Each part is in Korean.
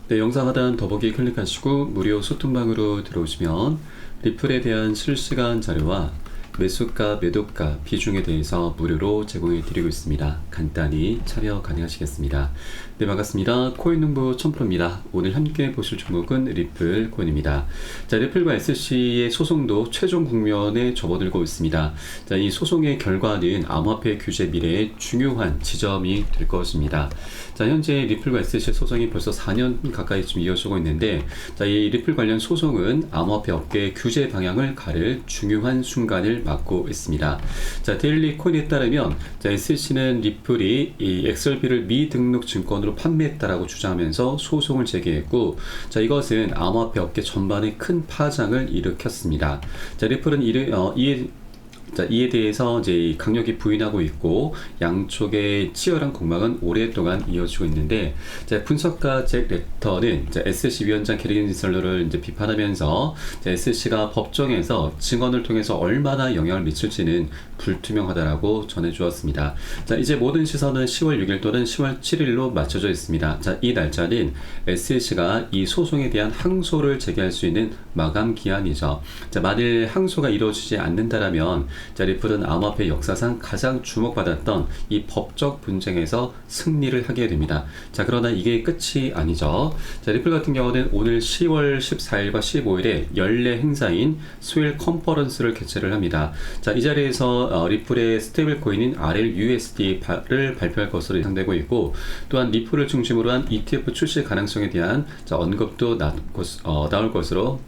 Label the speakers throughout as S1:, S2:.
S1: 네, 영상 하단 더보기 클릭하시고 무료 소통방으로 들어오시면 리플에 대한 실시간 자료와 매수가, 매도가, 비중에 대해서 무료로 제공해 드리고 있습니다. 간단히 참여 가능하시겠습니다. 네, 반갑습니다. 코인농부 천프로입니다. 오늘 함께 보실 종목은 리플 코인입니다. 자, 리플과 SC의 소송도 최종 국면에 접어들고 있습니다. 자, 이 소송의 결과는 암호화폐 규제 미래의 중요한 지점이 될 것입니다. 자, 현재 리플과 SC 소송이 벌써 4년 가까이 좀 이어지고 있는데, 자, 이 리플 관련 소송은 암호화폐 업계의 규제 방향을 가를 중요한 순간을 맞고 있습니다. 자, 데일리 코인에 따르면, 자, SC는 리플이 이 XRP를 미등록 증권으로 판매했다라고 주장하면서 소송을 제기했고, 자, 이것은 암호화폐 업계 전반에 큰 파장을 일으켰습니다. 자, 리플은 이에 대해서 이제 강력히 부인하고 있고, 양쪽의 치열한 공방은 오랫동안 이어지고 있는데, 자, 분석가 잭 레터는 SC 위원장 게리 셀러를 이제 비판하면서, SC가 법정에서 증언을 통해서 얼마나 영향을 미칠지는 불투명하다라고 전해주었습니다. 자, 이제 모든 시선은 10월 6일 또는 10월 7일로 맞춰져 있습니다. 자, 이 날짜는 SC가 이 소송에 대한 항소를 제기할 수 있는 마감 기한이죠. 자, 만일 항소가 이루어지지 않는다라면, 자, 리플은 암호화폐 역사상 가장 주목받았던 이 법적 분쟁에서 승리를 하게 됩니다. 자, 그러나 이게 끝이 아니죠. 자, 리플 같은 경우는 오늘 10월 14일과 15일에 연례 행사인 스웰 컨퍼런스를 개최를 합니다. 자, 이 자리에서 리플의 스테이블 코인인 RLUSD를 발표할 것으로 예상되고 있고, 또한 리플을 중심으로 한 ETF 출시 가능성에 대한 언급도 나올 것으로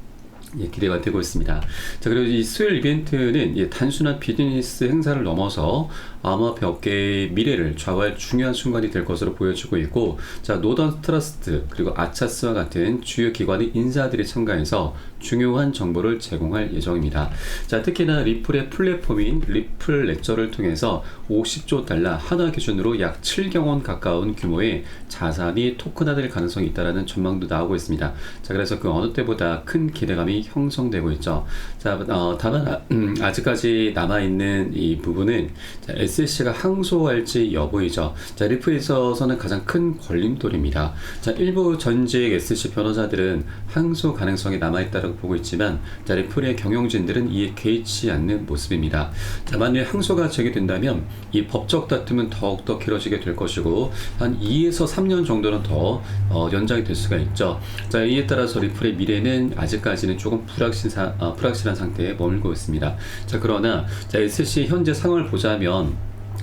S1: 기대가 되고 있습니다. 자, 그리고 이 스웰 이벤트는 단순한 비즈니스 행사를 넘어서 암호화폐 업계의 미래를 좌우할 중요한 순간이 될 것으로 보여지고 있고, 자, 노던 트러스트 그리고 아차스와 같은 주요 기관의 인사들이 참가해서 중요한 정보를 제공할 예정입니다. 자, 특히나 리플의 플랫폼인 리플 레저를 통해서 50조 달러 하나 기준으로 약 7경 원 가까운 규모의 자산이 토큰화될 가능성이 있다는 전망도 나오고 있습니다. 자, 그래서 그 어느 때보다 큰 기대감이 형성되고 있죠. 자, 다만 아직까지 남아있는 이 부분은, 자, SC가 항소할지 여부이죠. 자, 리플에 있어서는 가장 큰 걸림돌입니다. 자, 일부 전직 SC 변호사들은 항소 가능성이 남아있다고 보고 있지만, 자, 리플의 경영진들은 이에 개의치 않는 모습입니다. 자, 만일 항소가 제기된다면 이 법적 다툼은 더욱더 길어지게 될 것이고, 한 2에서 3년 정도는 더 연장이 될 수가 있죠. 자, 이에 따라서 리플의 미래는 아직까지는 조금 불확실한 상태에 머물고 있습니다. 자, 그러나 자, SC 현재 상황을 보자면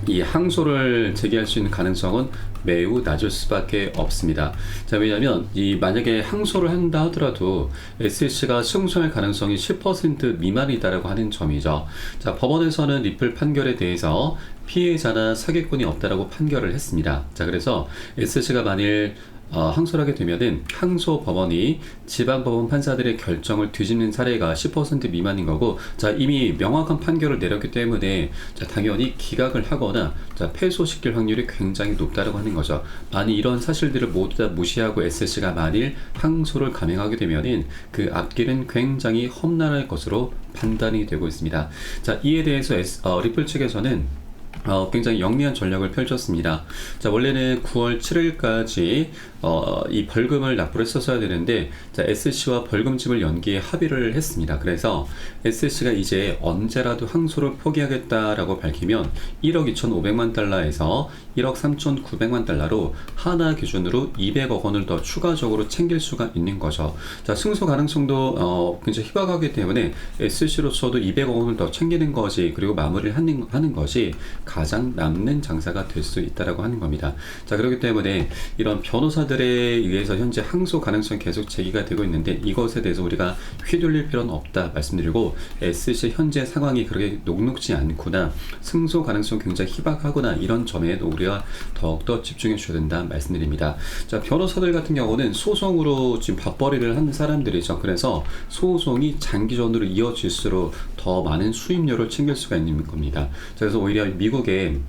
S1: 이 항소를 제기할 수 있는 가능성은 매우 낮을 수밖에 없습니다. 자, 왜냐하면 만약에 항소를 한다 하더라도 SC가 승소할 가능성이 10% 미만이다라고 하는 점이죠. 자, 법원에서는 리플 판결에 대해서 피해자나 사기꾼이 없다라고 판결을 했습니다. 자, 그래서 SC가 만일 항소를 하게 되면은 항소 법원이 지방법원 판사들의 결정을 뒤집는 사례가 10% 미만인 거고, 자, 이미 명확한 판결을 내렸기 때문에, 자, 당연히 기각을 하거나, 자, 패소시킬 확률이 굉장히 높다고 하는 거죠. 만일 이런 사실들을 모두 다 무시하고 SC가 만일 항소를 감행하게 되면은 그 앞길은 굉장히 험난할 것으로 판단이 되고 있습니다. 자, 이에 대해서 리플 측에서는 굉장히 영리한 전략을 펼쳤습니다. 자, 원래는 9월 7일까지 이 벌금을 납부를 했었어야 되는데, 자, SC와 벌금집을 연기에 합의를 했습니다. 그래서 SC가 이제 언제라도 항소를 포기하겠다라고 밝히면 1억 2,500만 달러에서 1억 3,900만 달러로 하나 기준으로 200억 원을 더 추가적으로 챙길 수가 있는 거죠. 자, 승소 가능성도 굉장히 희박하기 때문에 SC로서도 200억 원을 더 챙기는 것이, 그리고 마무리를 하는 것이 가장 남는 장사가 될 수 있다라고 하는 겁니다. 자, 그렇기 때문에 이런 변호사들에 의해서 현재 항소 가능성이 계속 제기가 되고 있는데, 이것에 대해서 우리가 휘둘릴 필요는 없다 말씀드리고, SC 현재 상황이 그렇게 녹록지 않구나, 승소 가능성이 굉장히 희박하구나, 이런 점에도 우리가 더욱더 집중해 주셔야 된다 말씀드립니다. 자, 변호사들 같은 경우는 소송으로 지금 밥벌이를 하는 사람들이죠. 그래서 소송이 장기전으로 이어질수록 더 많은 수임료를 챙길 수가 있는 겁니다. 자, 그래서 오히려 미국의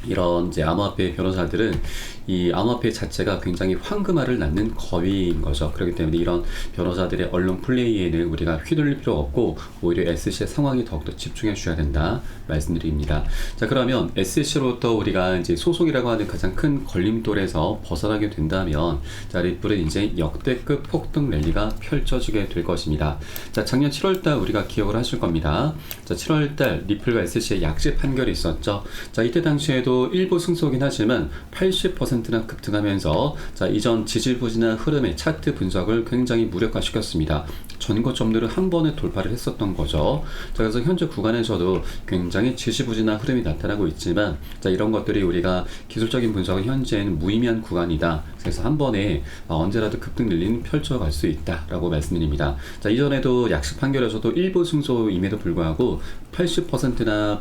S1: 이런 이제 암호화폐 변호사들은 이 암호화폐 자체가 굉장히 황금알을 낳는 거위인 거죠. 그렇기 때문에 이런 변호사들의 언론 플레이에는 우리가 휘둘릴 필요 없고 오히려 SC의 상황이 더욱더 집중해 주셔야 된다 말씀드립니다. 자, 그러면 SC로부터 우리가 이제 소송이라고 하는 가장 큰 걸림돌에서 벗어나게 된다면 자, 리플은 이제 역대급 폭등 랠리가 펼쳐지게 될 것입니다. 자, 작년 7월달 우리가 기억을 하실 겁니다. 자, 7월달 리플과 SC의 약식 판결이 있었죠. 자, 이때 당시에도 일부 승소긴 하지만 80%나 급등하면서 자, 이전 지지부진한 흐름의 차트 분석을 굉장히 무력화시켰습니다. 전고점들을 한 번에 돌파를 했었던 거죠. 자, 그래서 현재 구간에서도 굉장히 지지부진한 흐름이 나타나고 있지만 자, 이런 것들이 우리가 기술적인 분석은 현재는 무의미한 구간이다. 그래서 한 번에 언제라도 급등 랠리는 펼쳐갈 수 있다라고 말씀드립니다. 자, 이전에도 약식 판결에서도 일부 승소임에도 불구하고 80%나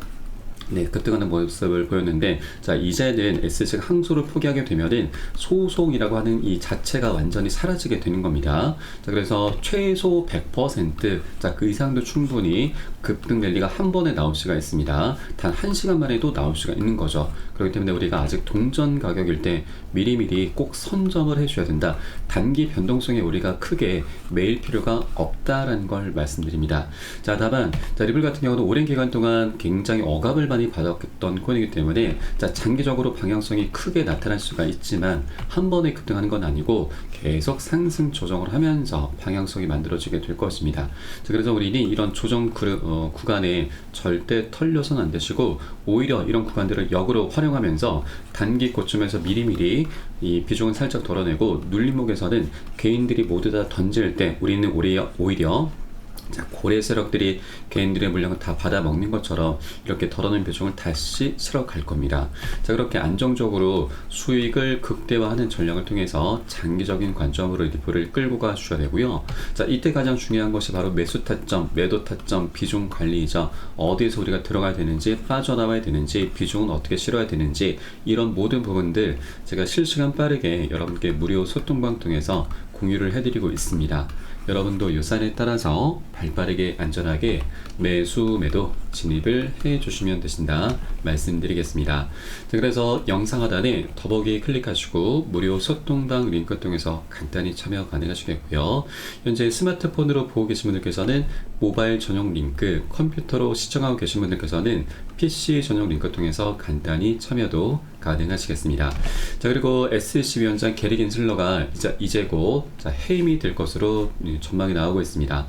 S1: 급등하는 모습을 보였는데 자, 이제는 SC가 항소를 포기하게 되면은 소송이라고 하는 이 자체가 완전히 사라지게 되는 겁니다. 자, 그래서 최소 100% 자, 그 이상도 충분히 급등 랠리가 한 번에 나올 수가 있습니다. 단 1시간 만에도 나올 수가 있는 거죠. 그렇기 때문에 우리가 아직 동전 가격일 때 미리미리 꼭 선점을 해줘야 된다. 단기 변동성에 우리가 크게 매일 필요가 없다라는 걸 말씀드립니다. 자, 다만 자, 리플 같은 경우는 오랜 기간 동안 굉장히 억압을 많이 받았던 코인이기 때문에 자, 장기적으로 방향성이 크게 나타날 수가 있지만 한 번에 급등하는 건 아니고 계속 상승 조정을 하면서 방향성이 만들어지게 될 것입니다. 자, 그래서 우리는 이런 조정 구간에 절대 털려서는 안 되시고 오히려 이런 구간들을 역으로 활용하면서 단기 고점에서 미리미리 이 비중은 살짝 덜어내고 눌림목에서는 개인들이 모두 다 던질 때 우리는 오히려 자, 고래 세력들이 개인들의 물량을 다 받아먹는 것처럼 이렇게 덜어낸 비중을 다시 실어 갈 겁니다. 자, 그렇게 안정적으로 수익을 극대화하는 전략을 통해서 장기적인 관점으로 리플을 끌고 가 주셔야 되고요. 자, 이때 가장 중요한 것이 바로 매수 타점, 매도 타점, 비중 관리이죠. 어디에서 우리가 들어가야 되는지, 빠져나와야 되는지, 비중은 어떻게 실어야 되는지 이런 모든 부분들 제가 실시간 빠르게 여러분께 무료 소통방 통해서 공유를 해드리고 있습니다. 여러분도 이 사례에 따라서 발빠르게 안전하게 매수 매도 진입을 해 주시면 되신다 말씀드리겠습니다. 자, 그래서 영상 하단에 더보기 클릭하시고 무료 소통방 링크 통해서 간단히 참여 가능하시겠고요. 현재 스마트폰으로 보고 계신 분들께서는 모바일 전용 링크, 컴퓨터로 시청하고 계신 분들께서는 PC 전용 링크 통해서 간단히 참여도 가능하시겠습니다. 자, 그리고 SC 위원장 게리 겐슬러가 이제 곧 해임이 될 것으로 전망이 나오고 있습니다.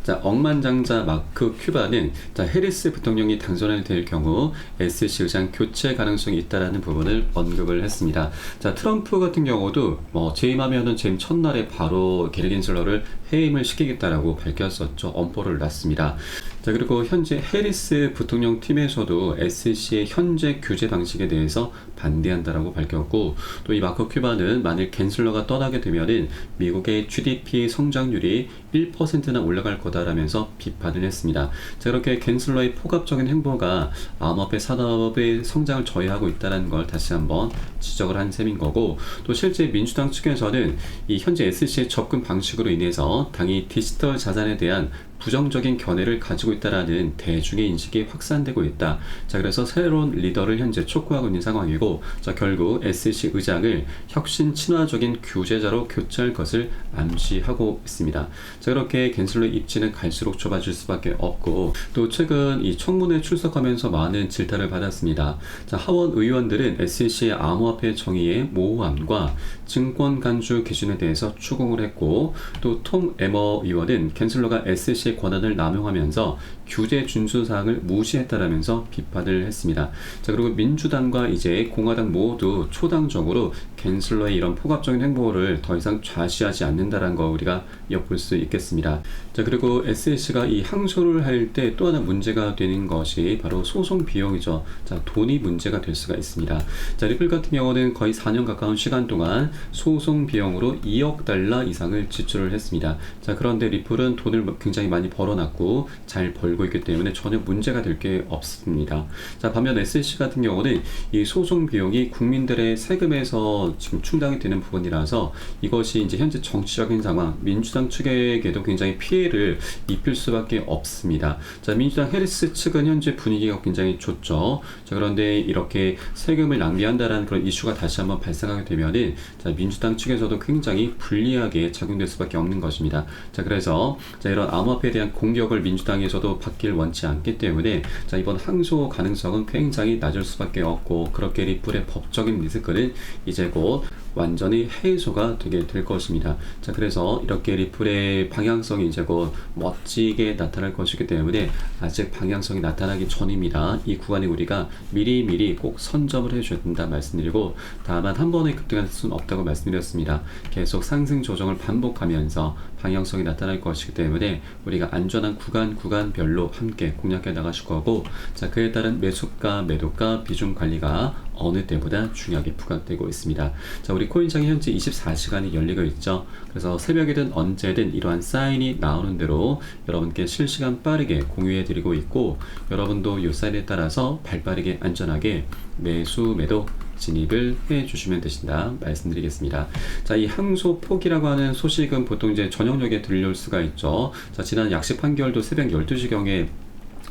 S1: 자, 억만장자 마크 큐바는 자, 해리스 부통령이 당선이 될 경우 SC 의장 교체 가능성이 있다라는 부분을 언급을 했습니다. 자, 트럼프 같은 경우도 재임하면은 재임 첫날에 바로 게리 겐슬러를 해임을 시키겠다라고 밝혔었죠. 엄포를 놨습니다. 자, 그리고 현재 해리스 부통령 팀에서도 SC의 현재 규제 방식에 대해서 반대한다라고 밝혔고 또 이 마크 큐바는 만일 겐슬러가 떠나게 되면은 미국의 GDP 성장률이 1%나 올라갈 거다라면서 비판을 했습니다. 자, 그렇게 겐슬러의 포괄적인 행보가 암호화폐 산업의 성장을 저해하고 있다는 걸 다시 한번 지적을 한 셈인 거고 또 실제 민주당 측에서는 이 현재 SC의 접근 방식으로 인해서 당이 디지털 자산에 대한 부정적인 견해를 가지고 있다라는 대중의 인식이 확산되고 있다. 자, 그래서 새로운 리더를 현재 촉구하고 있는 상황이고, 자, 결국 SC 의장을 혁신 친화적인 규제자로 교체할 것을 암시하고 있습니다. 자, 그렇게 겐슬러의 입지는 갈수록 좁아질 수밖에 없고, 또 최근 이 청문회 출석하면서 많은 질타를 받았습니다. 자, 하원 의원들은 SC의 암호화폐 정의의 모호함과 증권 간주 기준에 대해서 추궁을 했고, 또 톰 에머 의원은 겐슬러가 SC의 권한을 남용하면서 규제 준수 사항을 무시했다라면서 비판을 했습니다. 자, 그리고 민주당과 이제 공화당 모두 초당적으로 겐슬러의 이런 포괄적인 행보를 더 이상 좌시하지 않는다라는 거 우리가 엿볼 수 있겠습니다. 자, 그리고 SC가 이 항소를 할 때 또 하나 문제가 되는 것이 바로 소송 비용이죠. 자, 돈이 문제가 될 수가 있습니다. 자, 리플 같은 경우는 거의 4년 가까운 시간 동안 소송 비용으로 $2억 이상을 지출을 했습니다. 자, 그런데 리플은 돈을 굉장히 많이 많이 벌어놨고 잘 벌고 있기 때문에 전혀 문제가 될 게 없습니다. 자, 반면 SC 같은 경우는 이 소송 비용이 국민들의 세금에서 지금 충당이 되는 부분이라서 이것이 이제 현재 정치적인 상황, 민주당 측에게도 굉장히 피해를 입힐 수밖에 없습니다. 자, 민주당 해리스 측은 현재 분위기가 굉장히 좋죠. 자, 그런데 이렇게 세금을 낭비한다라는 그런 이슈가 다시 한번 발생하게 되면은 자, 민주당 측에서도 굉장히 불리하게 작용될 수밖에 없는 것입니다. 자, 그래서 자, 이런 암호화폐에 대한 공격을 민주당에서도 받길 원치 않기 때문에 자, 이번 항소 가능성은 굉장히 낮을 수밖에 없고, 그렇게 리플의 법적인 리스크는 이제 곧 완전히 해소가 되게 될 것입니다. 자, 그래서 이렇게 리플의 방향성이 이제 곧 멋지게 나타날 것이기 때문에 아직 방향성이 나타나기 전입니다. 이 구간에 우리가 미리미리 꼭 선점을 해줘야 된다 말씀드리고, 다만 한 번에 급등할 수는 없다고 말씀드렸습니다. 계속 상승 조정을 반복하면서 방향성이 나타날 것이기 때문에 우리가 안전한 구간별로 함께 공략해 나가실 거고, 자, 그에 따른 매수가, 매도가, 비중 관리가 어느 때보다 중요하게 부각되고 있습니다. 자, 우리 코인창이 현재 24시간이 열리고 있죠. 그래서 새벽이든 언제든 이러한 사인이 나오는 대로 여러분께 실시간 빠르게 공유해 드리고 있고, 여러분도 이 사인에 따라서 발빠르게 안전하게 매수, 매도 진입을 해 주시면 되신다 말씀드리겠습니다. 자, 이 항소 포기라고 하는 소식은 보통 이제 저녁녘에 들려올 수가 있죠. 자, 지난 약식 판결도 새벽 12시경에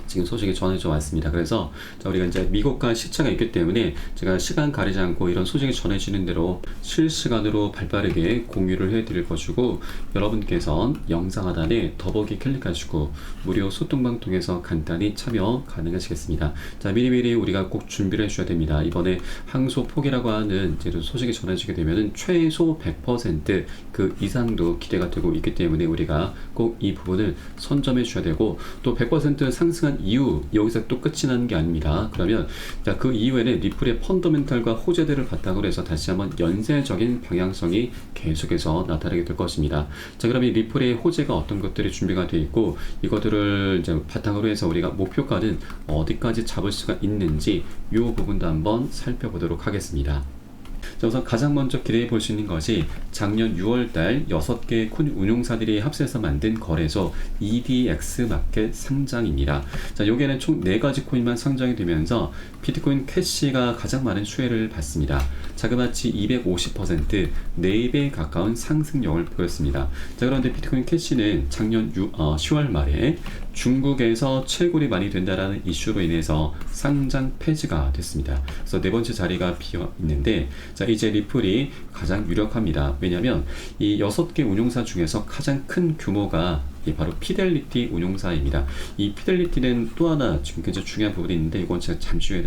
S1: 지금 소식이 전해져 왔습니다. 그래서 자, 우리가 이제 미국과 시차가 있기 때문에 제가 시간 가리지 않고 이런 소식이 전해지는 대로 실시간으로 발빠르게 공유를 해드릴 것이고, 여러분께서 영상 하단에 더보기 클릭하시고 무료 소통방 통해서 간단히 참여 가능하시겠습니다. 자, 미리미리 우리가 꼭 준비를 해줘야 됩니다. 이번에 항소 포기라고 하는 이제 소식이 전해지게 되면은 최소 100% 그 이상도 기대가 되고 있기 때문에 우리가 꼭 이 부분을 선점해 줘야 되고, 또 100% 상승한 이후 여기서 또 끝이 나는 게 아닙니다. 그러면 자, 그 이후에는 리플의 펀더멘탈과 호재들을 바탕으로 해서 다시 한번 연쇄적인 방향성이 계속해서 나타나게 될 것입니다. 자, 그러면 리플의 호재가 어떤 것들이 준비가 되어 있고, 이것들을 이제 바탕으로 해서 우리가 목표가는 어디까지 잡을 수가 있는지 이 부분도 한번 살펴보도록 하겠습니다. 자, 우선 가장 먼저 기대해 볼 수 있는 것이 작년 6월달 6개 코인 운용사들이 합세해서 만든 거래소 EDX 마켓 상장입니다. 자, 여기에는 총 4가지 코인만 상장이 되면서 비트코인 캐시가 가장 많은 수혜를 받습니다. 자그마치 250% 4배 가까운 상승력을 보였습니다. 자, 그런데 비트코인 캐시는 작년 10월 말에 중국에서 채굴이 많이 된다라는 이슈로 인해서 상장 폐지가 됐습니다. 그래서 4번째 자리가 비어 있는데, 자, 이제 리플이 가장 유력합니다. 왜냐하면 이 6개 운용사 중에서 가장 큰 규모가 바로 피델리티 운용사입니다. 이 피델리티는 또 하나 지금 굉장히 중요한 부분이 있는데, 이건 제가 잠시 후에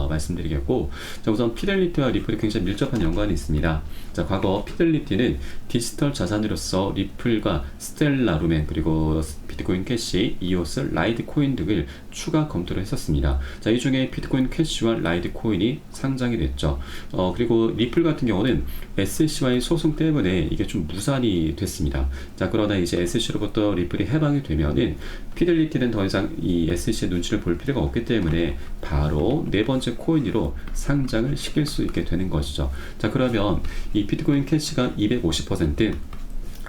S1: 말씀드리겠고, 자, 우선 피델리티와 리플이 굉장히 밀접한 연관이 있습니다. 자, 과거 피델리티는 디지털 자산으로서 리플과 스텔라 루멘, 그리고 비트코인 캐시, 이오스, 라이트 코인 등을 추가 검토를 했었습니다. 자, 이 중에 비트코인 캐시와 라이트 코인이 상장이 됐죠. 그리고 리플 같은 경우는 SEC와의 소송 때문에 이게 좀 무산이 됐습니다. 자, 그러나 이제 SEC로부터 리플이 해방이 되면은 피델리티는 더 이상 이 SEC의 눈치를 볼 필요가 없기 때문에 바로 4번째 코인으로 상장을 시킬 수 있게 되는 것이죠. 자, 그러면 이 비트코인 캐시가 250%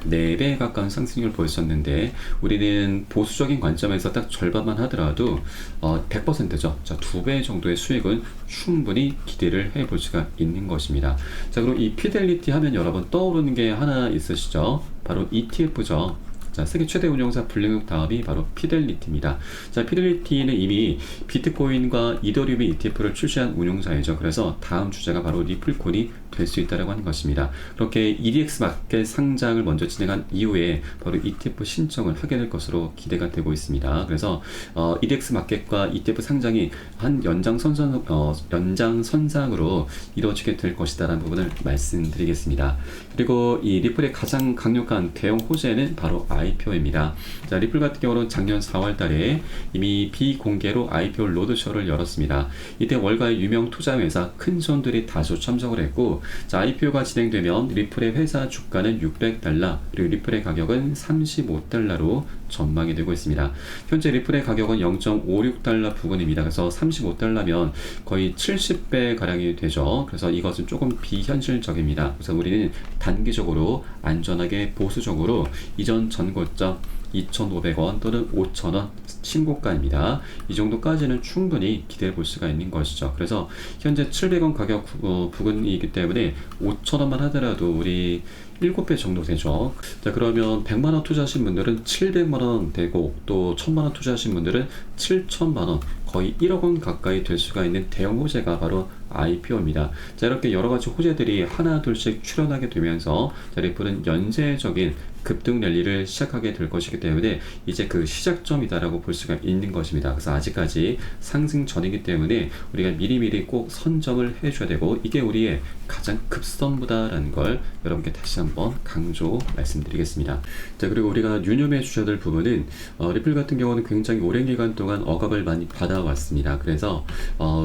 S1: 4배 가까운 상승률을 보였었는데, 우리는 보수적인 관점에서 딱 절반만 하더라도 100%죠. 자, 2배 정도의 수익은 충분히 기대를 해볼 수가 있는 것입니다. 자, 그럼 이 피델리티 하면 여러분 떠오르는 게 하나 있으시죠? 바로 ETF죠. 자, 세계 최대 운용사 블랙록 다음이 바로 피델리티입니다. 자, 피델리티는 이미 비트코인과 이더리움의 ETF를 출시한 운용사이죠. 그래서 다음 주자가 바로 리플콘이 될 수 있다고 하는 것입니다. 그렇게 EDX 마켓 상장을 먼저 진행한 이후에 바로 ETF 신청을 하게 될 것으로 기대가 되고 있습니다. 그래서 EDX 마켓과 ETF 상장이 한 연장선상으로 이루어지게 될 것이다라는 부분을 말씀드리겠습니다. 그리고 이 리플의 가장 강력한 대형 호재는 바로 IPO입니다. 자, 리플 같은 경우는 작년 4월 달에 이미 비공개로 IPO 로드쇼를 열었습니다. 이때 월가의 유명 투자회사 큰 손들이 다수 참석을 했고, 자, IPO가 진행되면 리플의 회사 주가는 $600, 그리고 리플의 가격은 $35로 전망이 되고 있습니다. 현재 리플의 가격은 $0.56 부근입니다. 그래서 $35면 거의 70배 가량이 되죠. 그래서 이것은 조금 비현실적입니다. 그래서 우리는 단기적으로 안전하게 보수적으로 이전 많은 고점 2,500원 또는 5,000원 신고가입니다. 이 정도까지는 충분히 기대해 볼 수가 있는 것이죠. 그래서 현재 700원 가격 부근이기 때문에 5,000원만 하더라도 우리 7배 정도 되죠. 자, 그러면 100만원 투자하신 분들은 700만원 되고, 또 1000만원 투자하신 분들은 7천만원, 거의 1억원 가까이 될 수가 있는 대형 호재가 바로 IPO입니다. 자, 이렇게 여러가지 호재들이 하나 둘씩 출현하게 되면서 자, 리플은 연쇄적인 급등 랠리를 시작하게 될 것이기 때문에 이제 그 시작점이다라고 볼 수가 있는 것입니다. 그래서 아직까지 상승 전이기 때문에 우리가 미리미리 꼭 선점을 해줘야 되고, 이게 우리의 가장 급선무다라는 걸 여러분께 다시 한번 강조 말씀드리겠습니다. 자, 그리고 우리가 유념해 주셔야 될 부분은 리플 같은 경우는 굉장히 오랜 기간 동안 억압을 많이 받아왔습니다. 그래서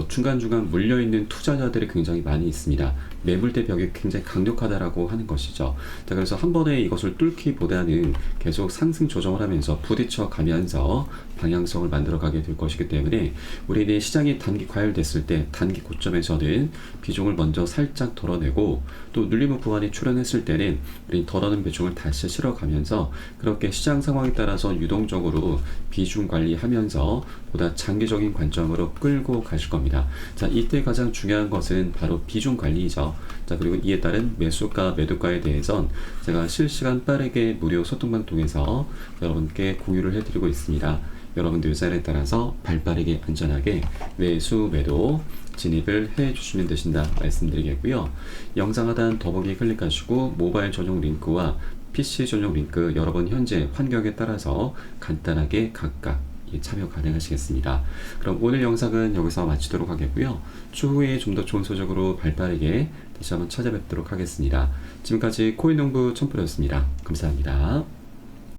S1: 중간중간 물려있는 투자자들이 굉장히 많이 있습니다. 매물대 벽이 굉장히 강력하다라고 하는 것이죠. 자, 그래서 한 번에 이것을 뚫기보다는 계속 상승 조정을 하면서 부딪혀 가면서 방향성을 만들어가게 될 것이기 때문에 우리는 시장이 단기 과열됐을 때 단기 고점에서는 비중을 먼저 살짝 덜어내고, 또 눌림목 구간이 출현했을 때는 우리 덜어낸 비중을 다시 실어가면서 그렇게 시장 상황에 따라서 유동적으로 비중 관리하면서 보다 장기적인 관점으로 끌고 가실 겁니다. 자, 이때 가장 중요한 것은 바로 비중 관리이죠. 자, 그리고 이에 따른 매수가 매도가에 대해선 제가 실시간 빠르게 무료 소통방 통해서 여러분께 공유를 해드리고 있습니다. 여러분들 의사에 따라서 발빠르게 안전하게 매수 매도 진입을 해 주시면 되신다 말씀드리겠고요. 영상 하단 더보기 클릭하시고 모바일 전용 링크와 PC 전용 링크 여러분 현재 환경에 따라서 간단하게 각각 참여 가능하시겠습니다. 그럼 오늘 영상은 여기서 마치도록 하겠고요. 추후에 좀 더 좋은 소식으로 발빠르게 다시 한번 찾아뵙도록 하겠습니다. 지금까지 코인농부 첨프로였습니다. 감사합니다.